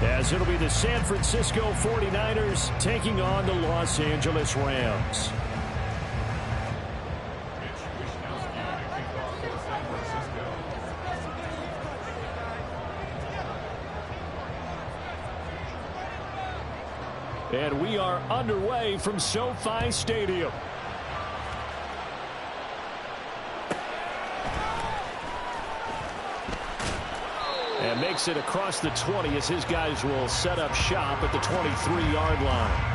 as it'll be the San Francisco 49ers taking on the Los Angeles Rams. And we are underway from SoFi Stadium. And makes it across the 20 as his guys will set up shop at the 23-yard line.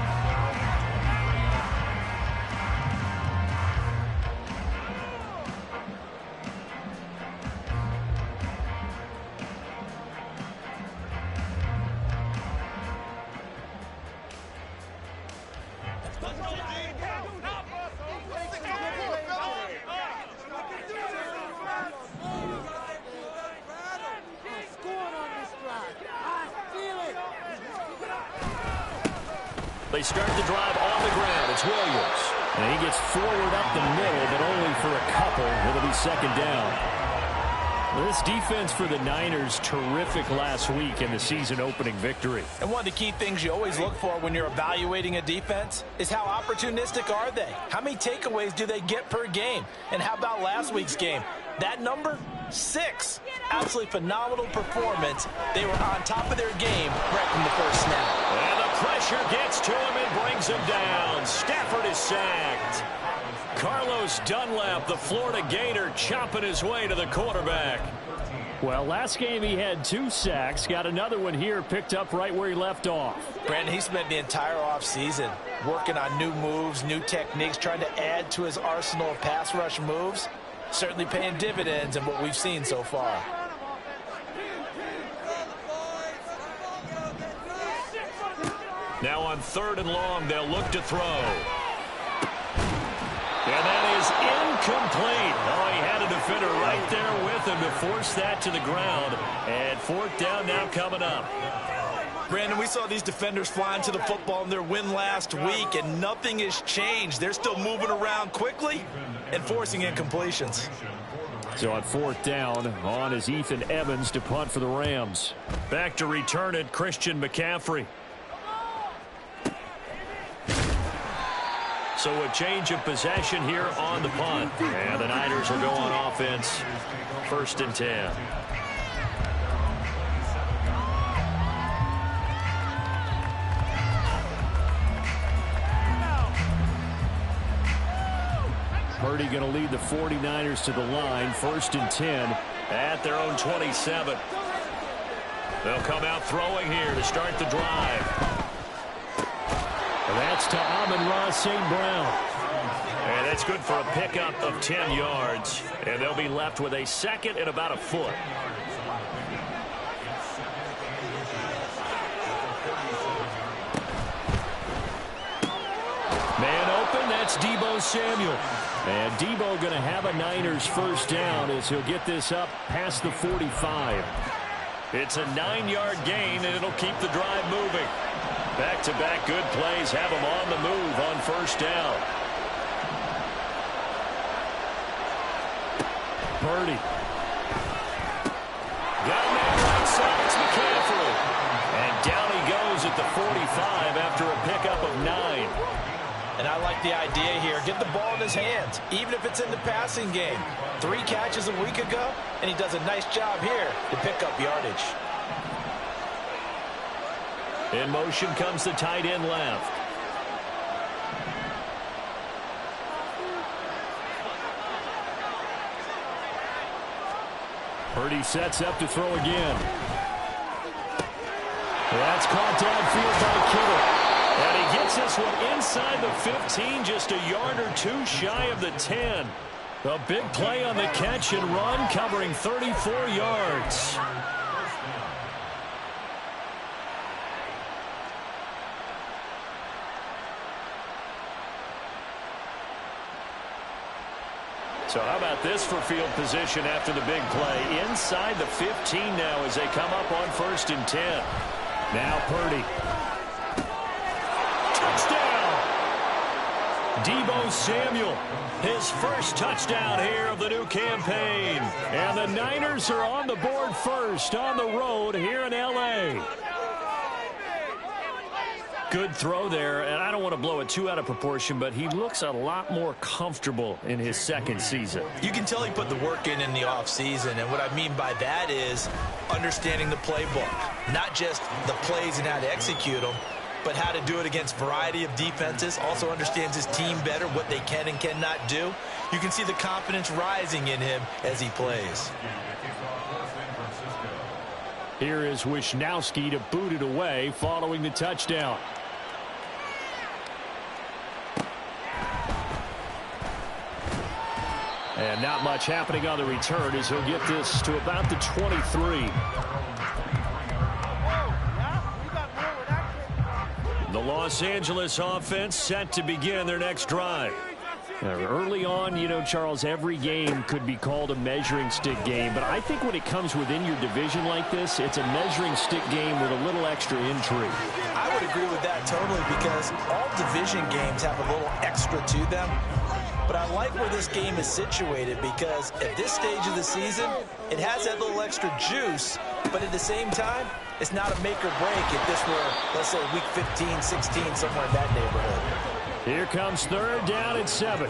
They start the drive on the ground. It's Williams. And he gets forward up the middle, but only for a couple. It'll be second down. This defense for the Niners, terrific last week in the season-opening victory. And one of the key things you always look for when you're evaluating a defense is how opportunistic are they? How many takeaways do they get per game? And how about last week's game? That number? 6. Absolutely phenomenal performance. They were on top of their game right from the first snap. And the pressure gets to him and brings him down. Stafford is sacked. Carlos Dunlap, the Florida Gator, chopping his way to the quarterback. Well, last game he had 2 sacks. Got another one here, picked up right where he left off. Brandon, he spent the entire offseason working on new moves, new techniques, trying to add to his arsenal of pass rush moves. Certainly paying dividends in what we've seen so far. Now on 3rd and long, they'll look to throw. And that is incomplete. Oh, he had a defender right there with him to force that to the ground. And 4th down now coming up. Brandon, we saw these defenders flying to the football in their win last week, and nothing has changed. They're still moving around quickly and forcing incompletions. So on 4th down, on is Ethan Evans to punt for the Rams. Back to return it, Christian McCaffrey. So a change of possession here on the punt. And the Niners will go on offense. 1st and 10. Purdy going to lead the 49ers to the line. 1st and 10 at their own 27. They'll come out throwing here to start the drive. And that's to Amon-Ra St. Brown. And that's good for a pickup of 10 yards. And they'll be left with a 2nd and about a foot. Man open, that's Deebo Samuel. And Deebo going to have a Niners 1st down as he'll get this up past the 45. It's a 9-yard gain, and it'll keep the drive moving. Back-to-back good plays have him on the move on 1st down. Purdy. Got a man right side. It's McCaffrey. And down he goes at the 45 after a pickup of 9. And I like the idea here. Get the ball in his hands, even if it's in the passing game. 3 catches a week ago, and he does a nice job here to pick up yardage. In motion comes the tight end left. Purdy sets up to throw again. That's caught downfield by Kittle. And he gets this one inside the 15, just a yard or 2 shy of the 10. A big play on the catch and run, covering 34 yards. So how about this for field position after the big play? Inside the 15 now as they come up on 1st and 10. Now Purdy. Touchdown! Deebo Samuel, his 1st touchdown here of the new campaign. And the Niners are on the board first on the road here in L.A. Good throw there, and I don't want to blow it too out of proportion, but he looks a lot more comfortable in his second season. You can tell he put the work in the offseason, and what I mean by that is understanding the playbook, not just the plays and how to execute them, but how to do it against a variety of defenses. Also understands his team better, what they can and cannot do. You can see the confidence rising in him as he plays. Here is Wisnowski to boot it away following the touchdown. And not much happening on the return as he'll get this to about the 23. The Los Angeles offense set to begin their next drive. Early on, you know, Charles, every game could be called a measuring stick game. But I think when it comes within your division like this, it's a measuring stick game with a little extra intrigue. I would agree with that totally, because all division games have a little extra to them. But I like where this game is situated, because at this stage of the season, it has that little extra juice. But at the same time, it's not a make or break if this were, let's say, week 15, 16, somewhere in that neighborhood. Here comes third down at 7.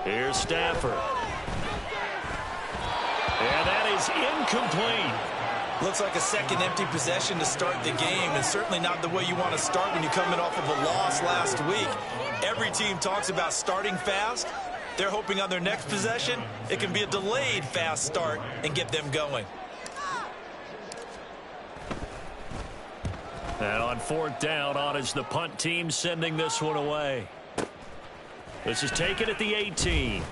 Here's Stafford. And that is incomplete. Looks like a second empty possession to start the game, and certainly not the way you want to start when you're coming off of a loss last week. Every team talks about starting fast. They're hoping on their next possession, it can be a delayed fast start and get them going. And on fourth down, on is the punt team sending this one away. This is taken at the 18.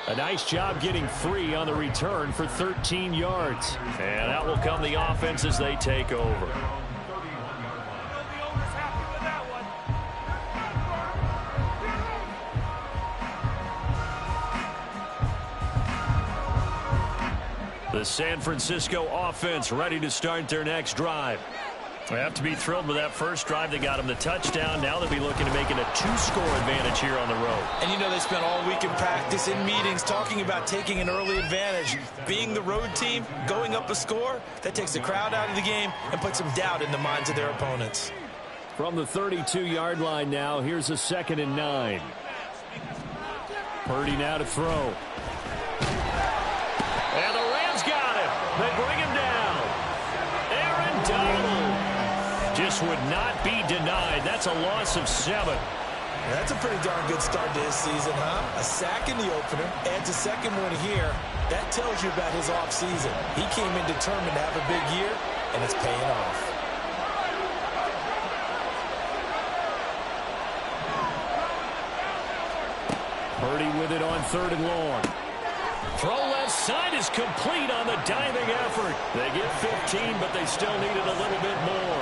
A nice job getting free on the return for 13 yards. And out will come the offense as they take over. The San Francisco offense ready to start their next drive. They have to be thrilled with that first drive. They got them the touchdown. Now they'll be looking to make it a 2-score advantage here on the road. And you know, they spent all week in practice, in meetings, talking about taking an early advantage. Being the road team, going up a score, that takes the crowd out of the game and puts some doubt in the minds of their opponents. From the 32-yard line now, here's a 2nd and 9. Purdy now to throw. And the Rams got him. They bring him down. Aaron Donald just would not be denied. That's a loss of 7. That's a pretty darn good start to his season, huh? A sack in the opener, adds a second one here. That tells you about his offseason. He came in determined to have a big year, and it's paying off. Purdy with it on 3rd and long. Throw left side is complete on the diving effort. They get 15, but they still needed a little bit more.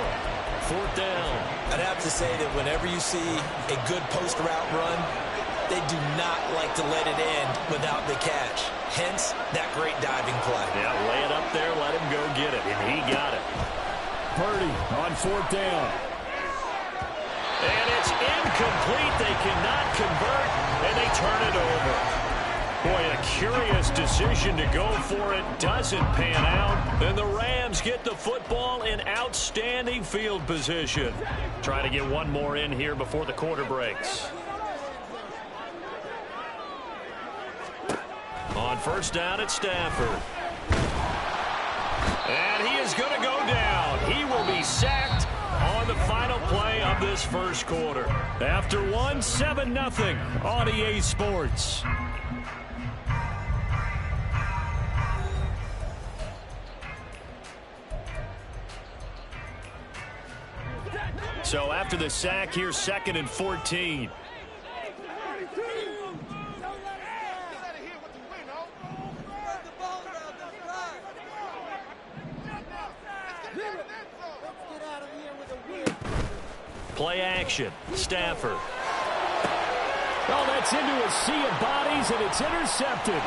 4th down. I'd have to say that whenever you see a good post route run, they do not like to let it end without the catch. Hence, that great diving play. Yeah, lay it up there, let him go get it, and he got it. Purdy on 4th down. And it's incomplete. They cannot convert, and they turn it over. Boy, a curious decision to go for it. Doesn't pan out. And the Rams get the football in outstanding field position. Trying to get one more in here before the quarter breaks. On 1st down at Stafford. And he is going to go down. He will be sacked on the final play of this first quarter. After 7-0 on EA Sports. So after the sack, here's 2nd and 14. Play action. Stafford. Oh, that's into a sea of bodies, and it's intercepted.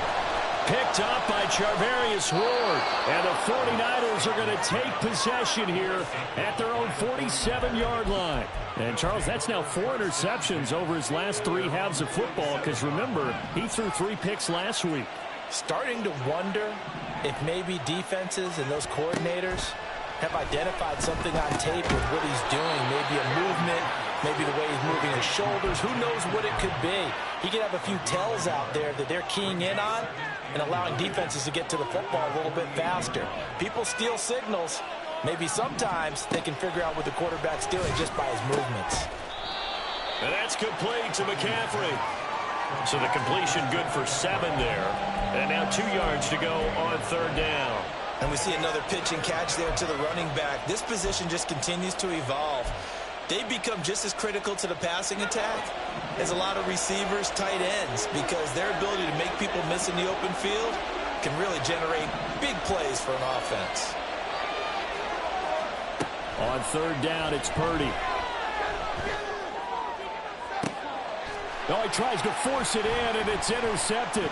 Picked up by Charvarius Ward. And the 49ers are going to take possession here at their own 47-yard line. And, Charles, that's now 4 interceptions over his last 3 halves of football, because, remember, he threw 3 picks last week. Starting to wonder if maybe defenses and those coordinators have identified something on tape with what he's doing, maybe a movement, maybe the way he's moving his shoulders, who knows what it could be. He could have a few tells out there that they're keying in on and allowing defenses to get to the football a little bit faster. People steal signals. Maybe sometimes they can figure out what the quarterback's doing just by his movements. And that's complete to McCaffrey. So the completion good for 7 there. And now 2 yards to go on 3rd down. And we see another pitch and catch there to the running back. This position just continues to evolve. They become just as critical to the passing attack as a lot of receivers, tight ends, because their ability to make people miss in the open field can really generate big plays for an offense. On 3rd down, it's Purdy. Oh, he tries to force it in, and it's intercepted.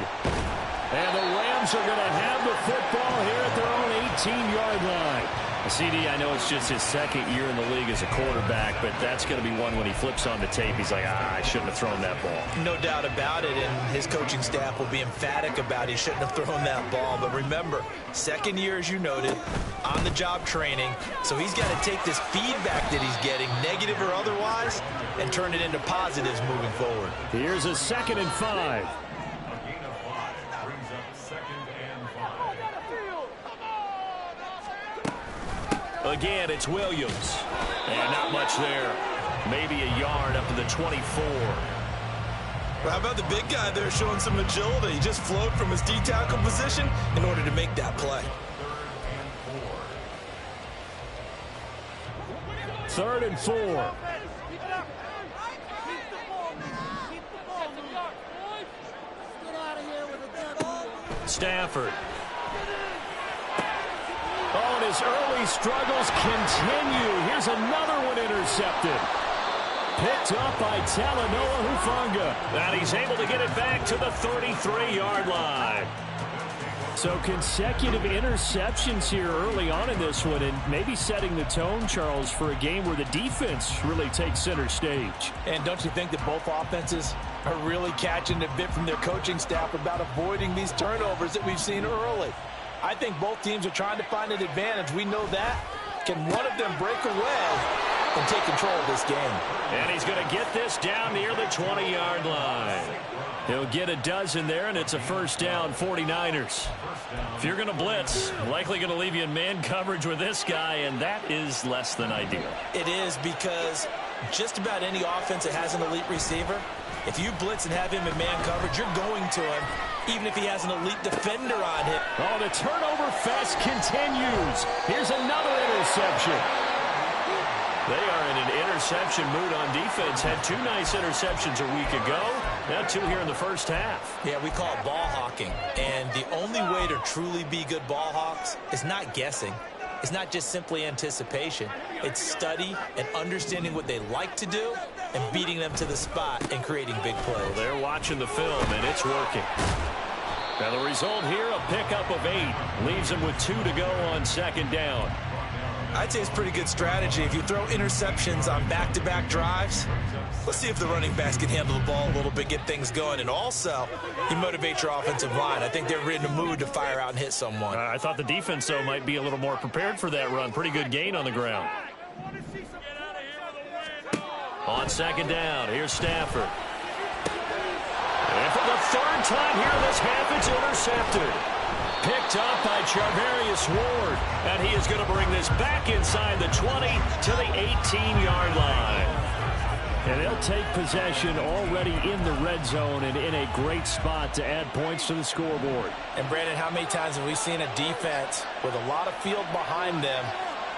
And the Rams are going to have the football here at their own 18-yard line. CD, I know it's just his 2nd year in the league as a quarterback, but that's going to be one when he flips on the tape. He's like, I shouldn't have thrown that ball. No doubt about it, and his coaching staff will be emphatic about he shouldn't have thrown that ball. But remember, 2nd year, as you noted, on-the-job training. So he's got to take this feedback that he's getting, negative or otherwise, and turn it into positives moving forward. Here's a 2nd and 5. Again, it's Williams. And not much there. Maybe a yard up to the 24. Well, how about the big guy there showing some agility? He just flowed from his D-tackle position in order to make that play. 3rd and 4. Stafford. Oh, and his early struggles continue. Here's another one intercepted. Picked up by Talanoa Hufanga. And he's able to get it back to the 33-yard line. So consecutive interceptions here early on in this one, and maybe setting the tone, Charles, for a game where the defense really takes center stage. And don't you think that both offenses are really catching a bit from their coaching staff about avoiding these turnovers that we've seen early? I think both teams are trying to find an advantage. We know that. Can one of them break away and take control of this game? And he's going to get this down near the 20-yard line. He'll get a dozen there, and it's a 1st down, 49ers. If you're going to blitz, likely going to leave you in man coverage with this guy, and that is less than ideal. It is, because just about any offense that has an elite receiver, if you blitz and have him in man coverage, you're going to him, even if he has an elite defender on him. Oh, the turnover fest continues. Here's another interception. They are in an interception mood on defense. Had 2 nice interceptions a week ago. Now 2 here in the 1st half. Yeah, we call it ball hawking. And the only way to truly be good ball hawks is not guessing. It's not just simply anticipation. It's study and understanding what they like to do and beating them to the spot and creating big plays. Well, they're watching the film, and it's working. Now the result here, a pickup of 8. Leaves them with 2 to go on 2nd down. I'd say it's pretty good strategy. If you throw interceptions on back-to-back drives, let's see if the running backs can handle the ball a little bit, get things going. And also, you motivate your offensive line. I think they're in the mood to fire out and hit someone. I thought the defense, though, might be a little more prepared for that run. Pretty good gain on the ground. On 2nd down, here's Stafford. And for the 3rd time here this half, it's intercepted. Picked up by Charvarius Ward. And he is going to bring this back inside the 20 to the 18-yard line. And they'll take possession already in the red zone and in a great spot to add points to the scoreboard. And, Brandon, how many times have we seen a defense with a lot of field behind them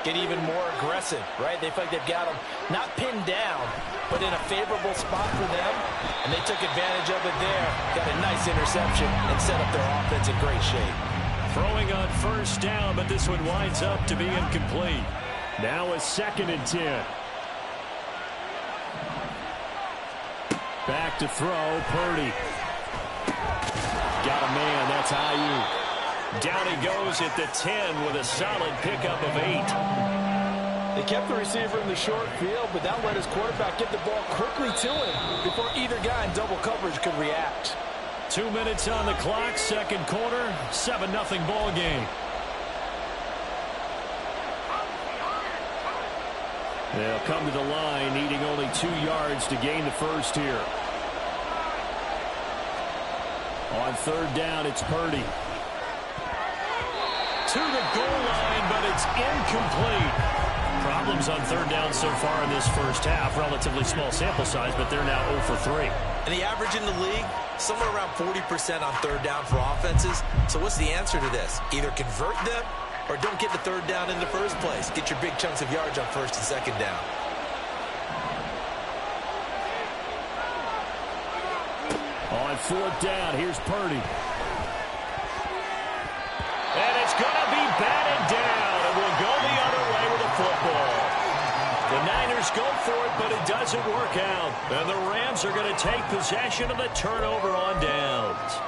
get even more aggressive, right? They feel like they've got them not pinned down, but in a favorable spot for them, and they took advantage of it there. Got a nice interception and set up their offense in great shape. Throwing on 1st down, but this one winds up to be incomplete. Now a 2nd and 10. Back to throw, Purdy. Got a man, that's Ayuk. Down he goes at the 10 with a solid pickup of 8. They kept the receiver in the short field, but that let his quarterback get the ball quickly to him before either guy in double coverage could react. 2 minutes on the clock, second quarter, 7-0 ball game. They'll come to the line, needing only 2 yards to gain the first here. On third down, it's Purdy. To the goal line, but it's incomplete. Problems on third down so far in this first half. Relatively small sample size, but they're now 0 for 3. And the average in the league, somewhere around 40% on third down for offenses. So what's the answer to this? Either convert them or don't get the third down in the first place. Get your big chunks of yards on first and second down. On fourth down, here's Purdy. And it's going to be batted down. It will go the other way with the football. The Niners go for it, but it doesn't work out. And the Rams are going to take possession of the turnover on downs.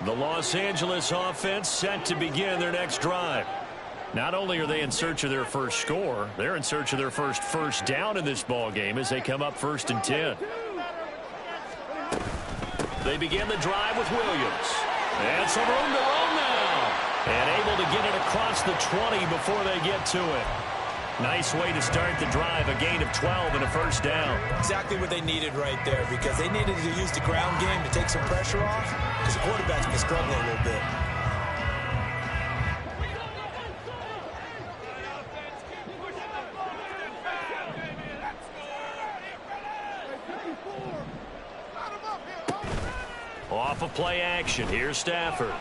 The Los Angeles offense set to begin their next drive. Not only are they in search of their first score, they're in search of their first down in this ball game as they come up 1st and 10. They begin the drive with Williams. And some room to roam now. And able to get it across the 20 before they get to it. Nice way to start the drive, a gain of 12 and a first down. Exactly what they needed right there, because they needed to use the ground game to take some pressure off, because the quarterback's been struggling a little bit. Off of play action, here's Stafford.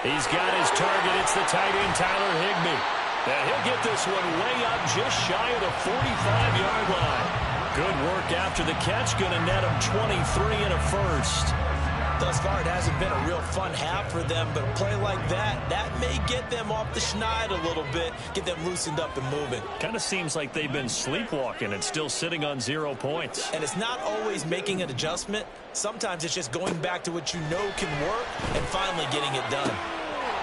He's got his target. It's the tight end, Tyler Higbee. And he'll get this one way up just shy of the 45-yard line. Good work after the catch. Going to net him 23 and a first. Thus far, it hasn't been a real fun half for them, but a play like that may get them off the schneid a little bit, get them loosened up and moving. Kind of seems like they've been sleepwalking and still sitting on 0 points. And it's not always making an adjustment. Sometimes it's just going back to what you know can work and finally getting it done.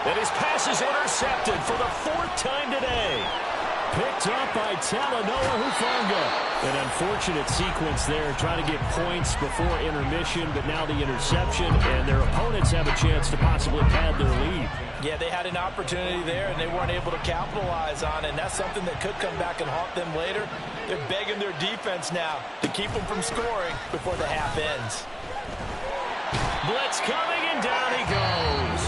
And his pass is intercepted for the 4th time today. Picked up by Talanoa Hufanga. An unfortunate sequence there, trying to get points before intermission, but now the interception, and their opponents have a chance to possibly pad their lead. Yeah, they had an opportunity there, and they weren't able to capitalize on it, and that's something that could come back and haunt them later. They're begging their defense now to keep them from scoring before the half ends. Blitz coming, and down he goes.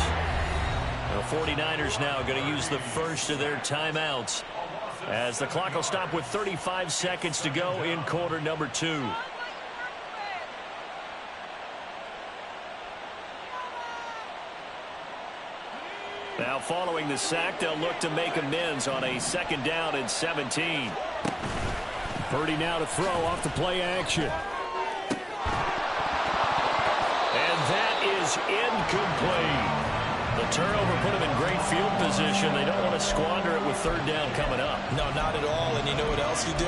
The 49ers now going to use the first of their timeouts, as the clock will stop with 35 seconds to go in quarter number 2. Now following the sack, they'll look to make amends on a 2nd down and 17. Purdy now to throw off the play action. And that is incomplete. The turnover put them in great field position. They don't want to squander it with 3rd down coming up. No, not at all. And you know what else you do?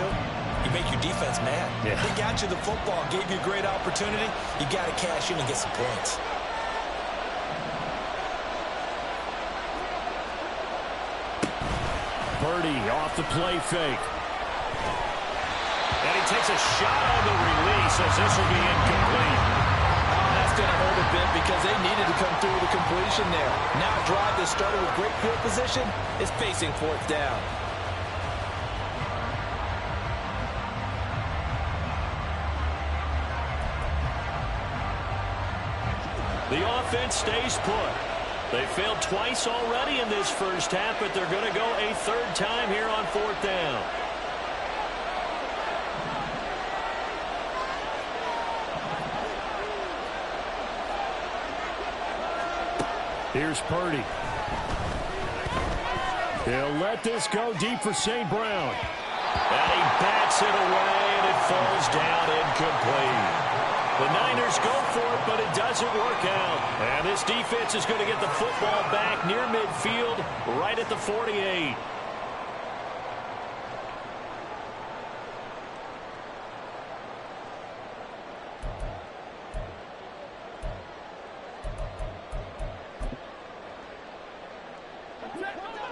You make your defense mad. Yeah. They got you the football, gave you a great opportunity. You got to cash in and get some points. Purdy off the play fake. And he takes a shot on the release as this will be incomplete. Going to hold a bit because they needed to come through with a completion there. Now a drive that started with great field position is facing 4th down. The offense stays put. They failed twice already in this first half, but they're going to go a 3rd time here on 4th down. Here's Purdy. He'll let this go deep for St. Brown. And he bats it away, and it falls down incomplete. The Niners go for it, but it doesn't work out. And this defense is going to get the football back near midfield, right at the 48.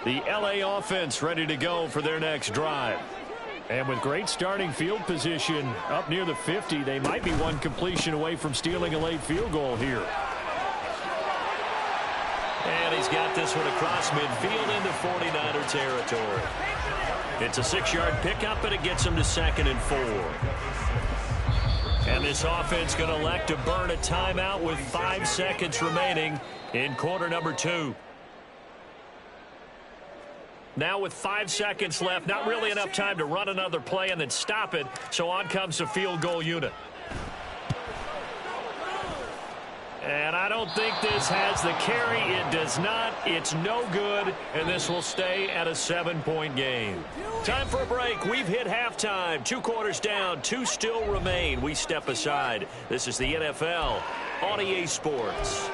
The LA offense ready to go for their next drive. And with great starting field position up near the 50, they might be one completion away from stealing a late field goal here. And he's got this one across midfield into 49er territory. It's a 6-yard pickup, and it gets him to 2nd and 4. And this offense going to elect to burn a timeout with 5 seconds remaining in quarter number 2. Now with 5 seconds left, not really enough time to run another play and then stop it, so on comes the field goal unit. And I don't think this has the carry. It does not. It's no good, and this will stay at a 7-point game. Time for a break. We've hit halftime. 2 quarters down. 2 still remain. We step aside. This is the NFL on EA Sports.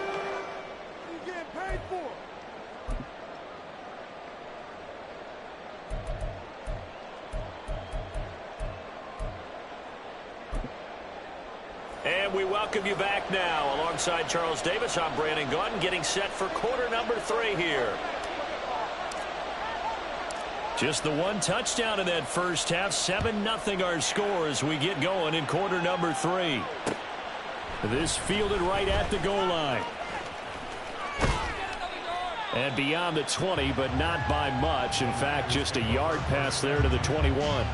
And we welcome you back now. Alongside Charles Davis, I'm Brandon Gaudin, getting set for quarter number 3 here. Just the 1 touchdown in that first half. 7-0 our score as we get going in quarter number 3. This fielded right at the goal line. And beyond the 20, but not by much. In fact, just a yard pass there to the 21.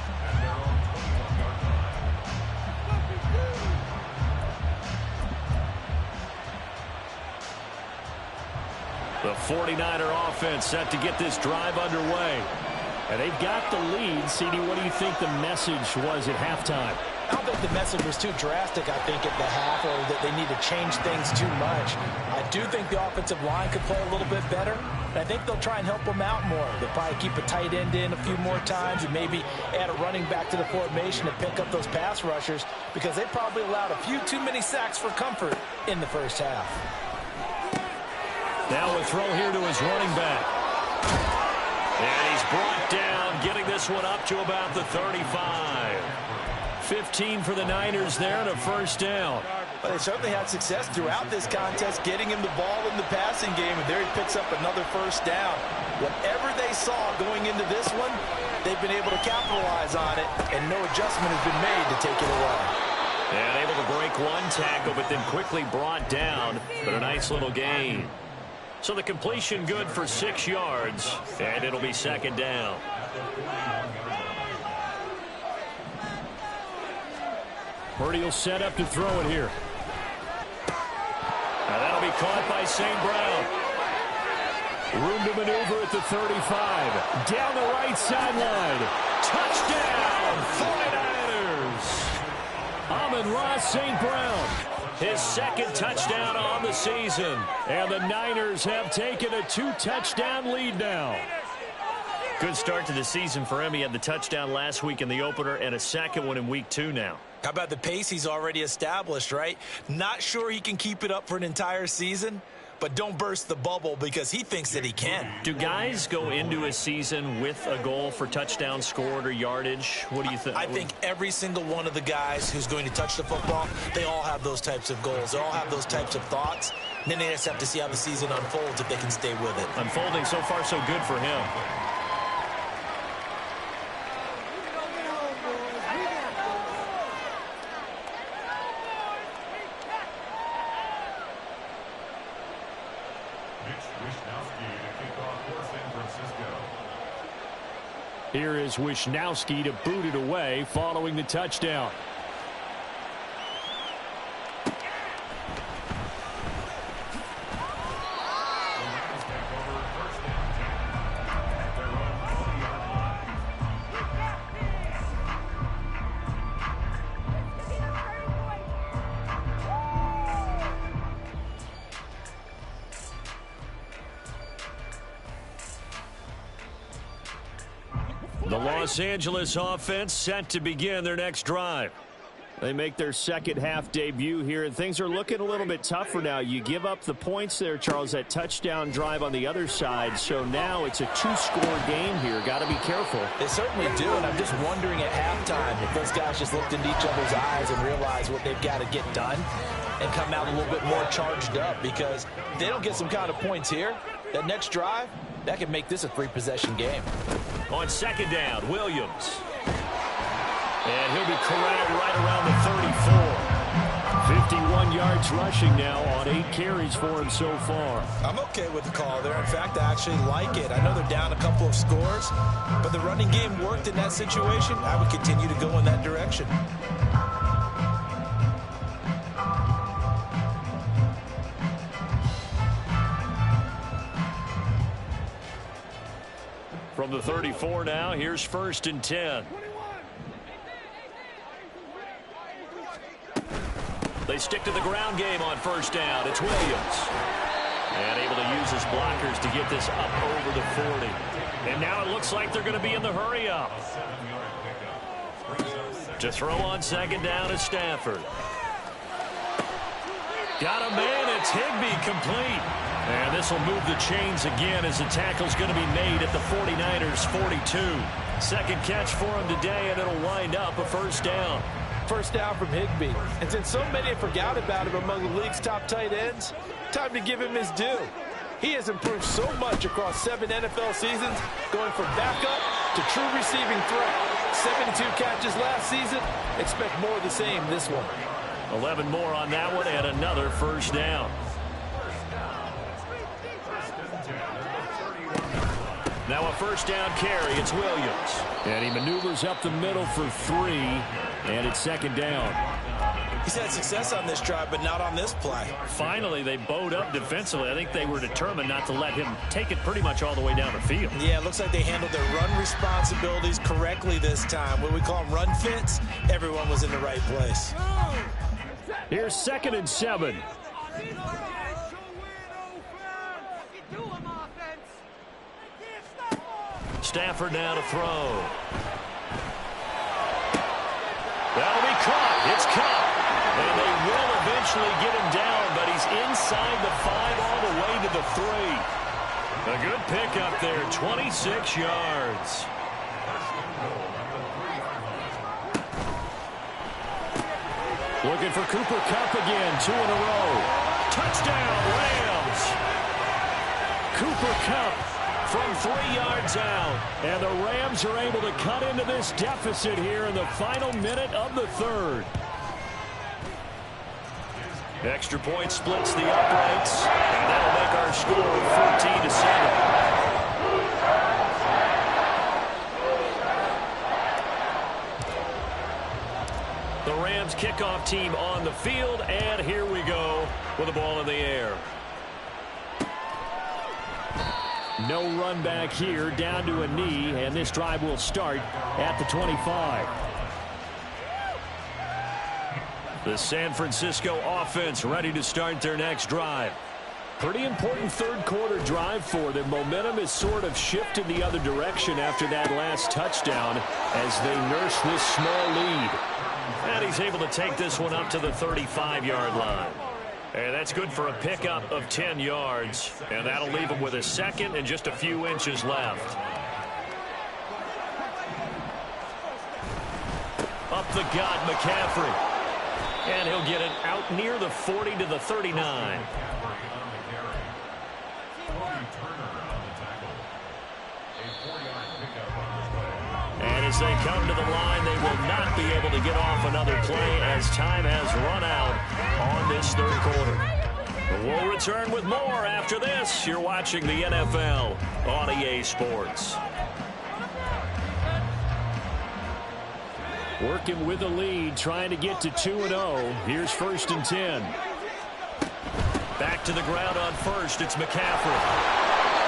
The 49er offense set to get this drive underway. And they've got the lead. CD, what do you think the message was at halftime? I don't think the message was too drastic, I think, at the half, or that they need to change things too much. I do think the offensive line could play a little bit better. And I think they'll try and help them out more. They'll probably keep a tight end in a few more times and maybe add a running back to the formation to pick up those pass rushers, because they probably allowed a few too many sacks for comfort in the first half. Now a throw here to his running back. And he's brought down, getting this one up to about the 35. 15 for the Niners there and a first down. But they certainly had success throughout this contest, getting him the ball in the passing game, and there he picks up another first down. Whatever they saw going into this one, they've been able to capitalize on it, and no adjustment has been made to take it away. And able to break 1 tackle, but then quickly brought down, but a nice little gain. So the completion good for 6 yards, and it'll be 2nd down. Purdy will set up to throw it here. Now that'll be caught by St. Brown. Room to maneuver at the 35. Down the right sideline. Touchdown, 49ers. Amon-Ra St. Brown. His 2nd touchdown on the season. And the Niners have taken a 2-touchdown lead now. Good start to the season for him. He had the touchdown last week in the opener and a 2nd one in week 2 now. How about the pace he's already established, right? Not sure he can keep it up for an entire season, but don't burst the bubble because he thinks that he can. Do guys go into a season with a goal for touchdown scored or yardage? What do you think? I think every single one of the guys who's going to touch the football, they all have those types of goals. They all have those types of thoughts. And then they just have to see how the season unfolds if they can stay with it. Unfolding so far so good for him. Here is Wishnowski to boot it away following the touchdown. The Los Angeles offense set to begin their next drive. They make their 2nd half debut here, and things are looking a little bit tougher now. You give up the points there, Charles, that touchdown drive on the other side. So now it's a 2-score game here. Got to be careful. They certainly do, and I'm just wondering at halftime if those guys just looked into each other's eyes and realized what they've got to get done and come out a little bit more charged up, because if they don't get some kind of points here, that next drive, that could make this a 3-possession game. On 2nd down, Williams. And he'll be corralled right around the 34. 51 yards rushing now on 8 carries for him so far. I'm okay with the call there. In fact, I actually like it. I know they're down a couple of scores, but the running game worked in that situation. I would continue to go in that direction. From the 34 now, here's 1st and 10. They stick to the ground game on 1st down. It's Williams. And able to use his blockers to get this up over the 40. And now it looks like they're going to be in the hurry up. To throw on 2nd down is Stafford. Got a man. It's Higbee, complete. And this will move the chains again as the tackle's going to be made at the 49ers 42. 2nd catch for him today, and it'll wind up a 1st down. 1st down from Higbee. And since so many have forgot about him among the league's top tight ends, time to give him his due. He has improved so much across 7 NFL seasons, going from backup to true receiving threat. 72 catches last season. Expect more of the same this one. 11 more on that one and another 1st down. Now a 1st down carry. It's Williams. And he maneuvers up the middle for 3. And it's 2nd down. He's had success on this drive, but not on this play. Finally, they bowed up defensively. I think they were determined not to let him take it pretty much all the way down the field. Yeah, it looks like they handled their run responsibilities correctly this time. What we call them run fits, everyone was in the right place. Here's 2nd and 7. Stafford now to throw. That'll be caught. It's caught. And they will eventually get him down, but he's inside the 5 all the way to the 3. A good pickup there, 26 yards. Looking for Cooper Kupp again, 2 in a row. Touchdown, Rams. Cooper Kupp from 3 yards out. And the Rams are able to cut into this deficit here in the final minute of the 3rd. Extra point splits the uprights, and that'll make our score 14-7. The Rams kickoff team on the field, and here we go with the ball in the air. No run back here, down to a knee, and this drive will start at the 25. The San Francisco offense ready to start their next drive. Pretty important 3rd quarter drive for them. Momentum is sort of shifted the other direction after that last touchdown as they nurse this small lead. And he's able to take this one up to the 35-yard line. And that's good for a pickup of 10 yards. And that'll leave him with a 2nd and just a few inches left. Up the gut, McCaffrey. And he'll get it out near the 40 to the 39. And as they come to the line, they will not be able to get off another play as time has run out on this 3rd quarter. We'll return with more after this. You're watching the NFL on EA Sports. Working with a lead, trying to get to 2-0. Here's 1st and 10. Back to the ground on 1st. It's McCaffrey.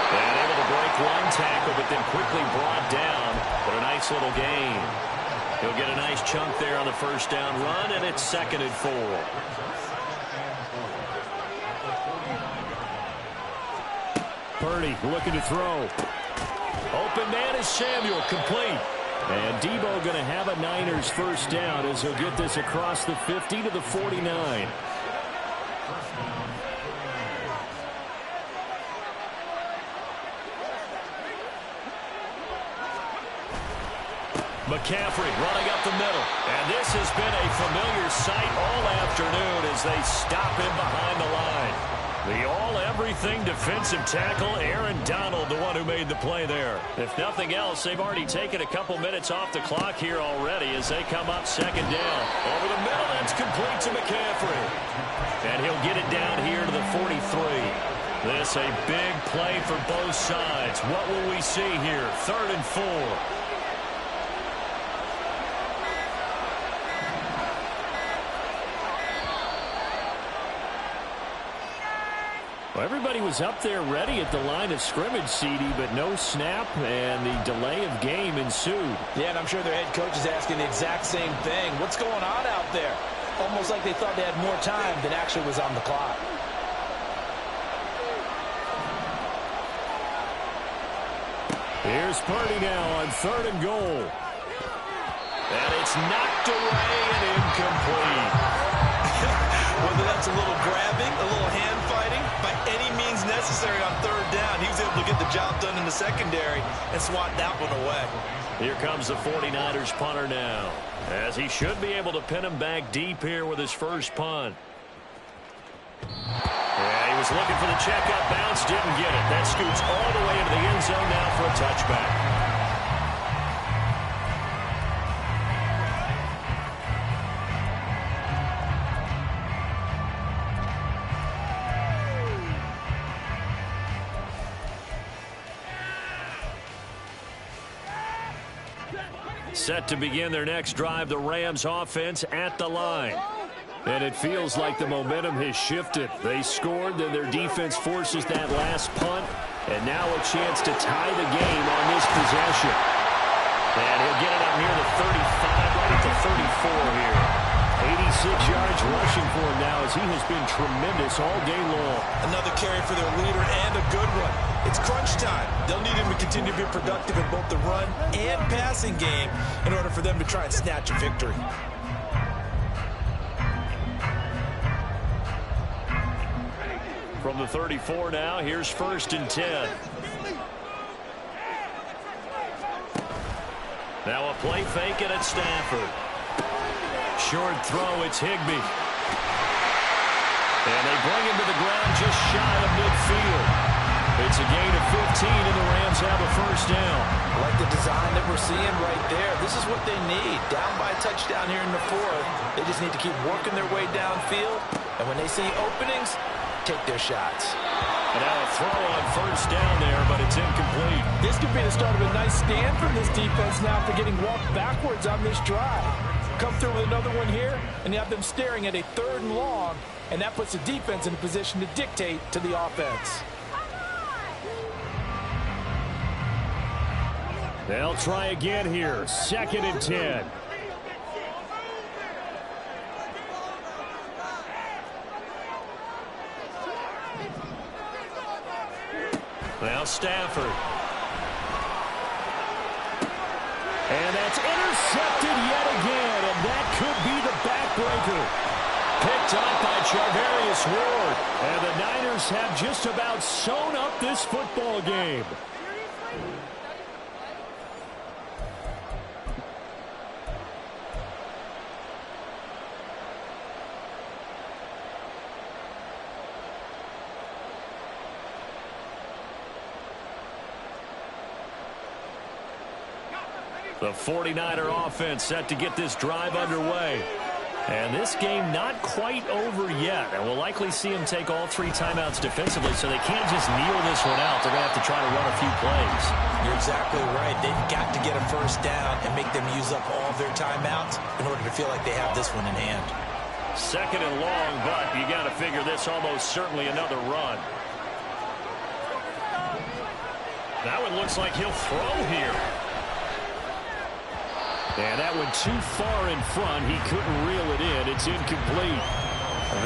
And able to break one tackle, but then quickly brought down. But a nice little gain. He'll get a nice chunk there on the 1st down run, and it's 2nd and 4. Purdy looking to throw. Open man is Samuel, complete. And Debo going to have a Niners 1st down as he'll get this across the 50 to the 49. McCaffrey running up the middle. And this has been a familiar sight all afternoon as they stop him behind the line. The all-everything everything defensive tackle Aaron Donald, the one who made the play there. If nothing else, they've already taken a couple minutes off the clock here already as they come up second down. Over the middle, that's complete to McCaffrey. And he'll get it down here to the 43. This a big play for both sides. What will we see here? 3rd and 4. Well, everybody was up there ready at the line of scrimmage, CD, but no snap, and the delay of game ensued. Yeah, and I'm sure their head coach is asking the exact same thing. What's going on out there? Almost like they thought they had more time than actually was on the clock. Here's Purdy now on 3rd and goal. And it's knocked away and incomplete. Whether that's a little grabbing, a little hand fighting, by any means necessary on 3rd down, he was able to get the job done in the secondary and swat that one away. Here comes the 49ers punter now, as he should be able to pin him back deep here with his first punt. Yeah, he was looking for the checkup bounce, didn't get it. That scoots all the way into the end zone now for a touchback. Set to begin their next drive, the Rams offense at the line. And it feels like the momentum has shifted. They scored, then their defense forces that last punt, and now a chance to tie the game on this possession. And he'll get it up near the 35, right at the 34 here. 86 yards rushing for him now as he has been tremendous all day long. Another carry for their leader and a good one. It's crunch time. They'll need him to continue to be productive in both the run and passing game in order for them to try and snatch a victory. From the 34 now, here's 1st and 10. Now a play fake and it's Stafford. Short throw, it's Higbee. And they bring him to the ground just shy of midfield. It's a gain of 15, and the Rams have a first down. I like the design that we're seeing right there. This is what they need. Down by a touchdown here in the 4th. They just need to keep working their way downfield. And when they see openings, take their shots. And now a throw on 1st down there, but it's incomplete. This could be the start of a nice stand from this defense now for getting walked backwards on this drive. Come through with another one here, and you have them staring at a 3rd and long, and that puts the defense in a position to dictate to the offense. They'll try again here. 2nd and 10. Now Stafford. And that's intercepted yet again, and that could be the backbreaker. Picked up by Charvarius Ward, and the Niners have just about sewn up this football game. The 49er offense set to get this drive underway. And this game not quite over yet. And we'll likely see them take all 3 timeouts defensively, so they can't just kneel this one out. They're going to have to try to run a few plays. You're exactly right. They've got to get a first down and make them use up all of their timeouts in order to feel like they have this one in hand. 2nd and long, but you got to figure this almost certainly another run. That one looks like he'll throw here. And that went too far in front. He couldn't reel it in. It's incomplete.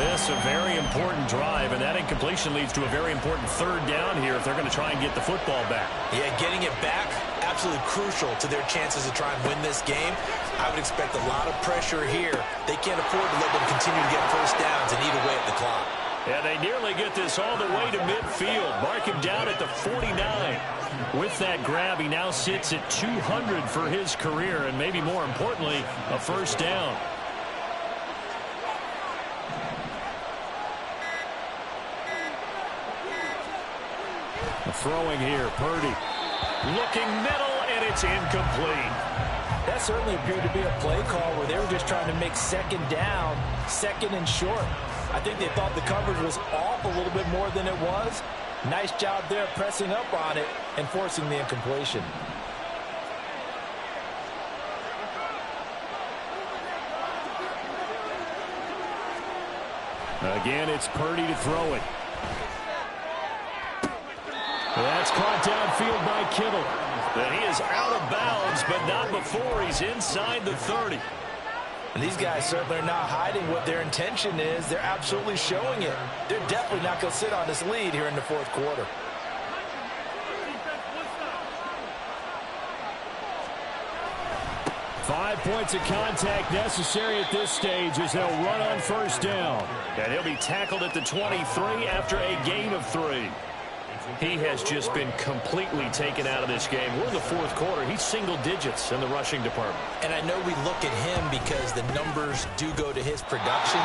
This a very important drive, and that incompletion leads to a very important 3rd down here if they're going to try and get the football back. Yeah, getting it back, absolutely crucial to their chances to try and win this game. I would expect a lot of pressure here. They can't afford to let them continue to get first downs and eat away at the clock. Yeah, they nearly get this all the way to midfield. Mark him down at the 49. With that grab, he now sits at 200 for his career, and maybe more importantly, a first down. Throwing here, Purdy. Looking middle, and it's incomplete. That certainly appeared to be a play call where they were just trying to make second down, second and short. I think they thought the coverage was off a little bit more than it was. Nice job there pressing up on it and forcing the incompletion. Again, it's Purdy to throw it. That's caught downfield by Kittle. And he is out of bounds, but not before he's inside the 30. And these guys certainly are not hiding what their intention is. They're absolutely showing it. They're definitely not going to sit on this lead here in the fourth quarter. Five points of contact necessary at this stage as they'll run on first down. And he'll be tackled at the 23 after a gain of 3. He has just been completely taken out of this game. We're in the fourth quarter. He's single digits in the rushing department. And I know we look at him because the numbers do go to his production.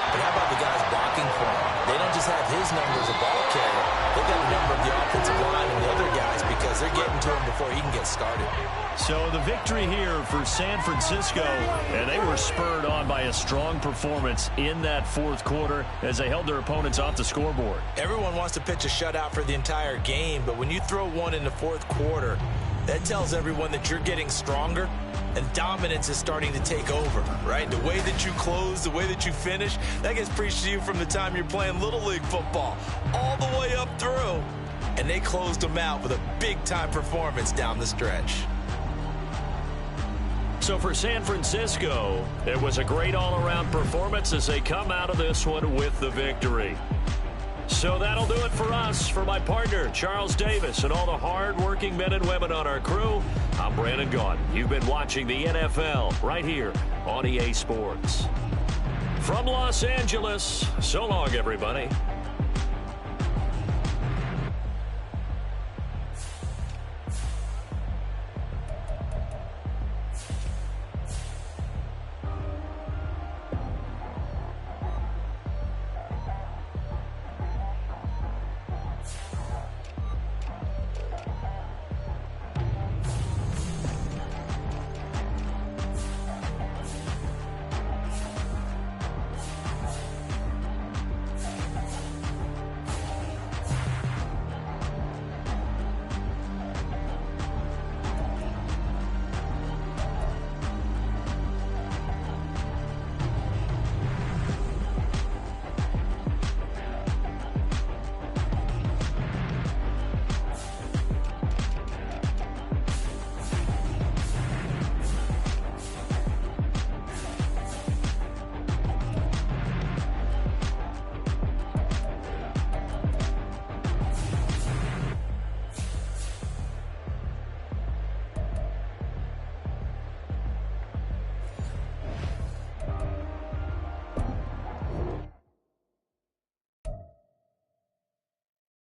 But how about the guys blocking for him? They don't just have his numbers of ball carrier. They've got a number of the offensive line and the other guys because they're getting to him before he can get started. So the victory here for San Francisco, and they were spurred on by a strong performance in that fourth quarter as they held their opponents off the scoreboard. Everyone wants to pitch a shutout for the entire game, but when you throw one in the fourth quarter, that tells everyone that you're getting stronger and dominance is starting to take over, right? The way that you close, the way that you finish, that gets preached to you from the time you're playing Little League football all the way up through, and they closed them out with a big-time performance down the stretch. So for San Francisco, it was a great all-around performance as they come out of this one with the victory. So that'll do it for us. For my partner, Charles Davis, and all the hard-working men and women on our crew, I'm Brandon Gaudin. You've been watching the NFL right here on EA Sports. From Los Angeles, so long, everybody.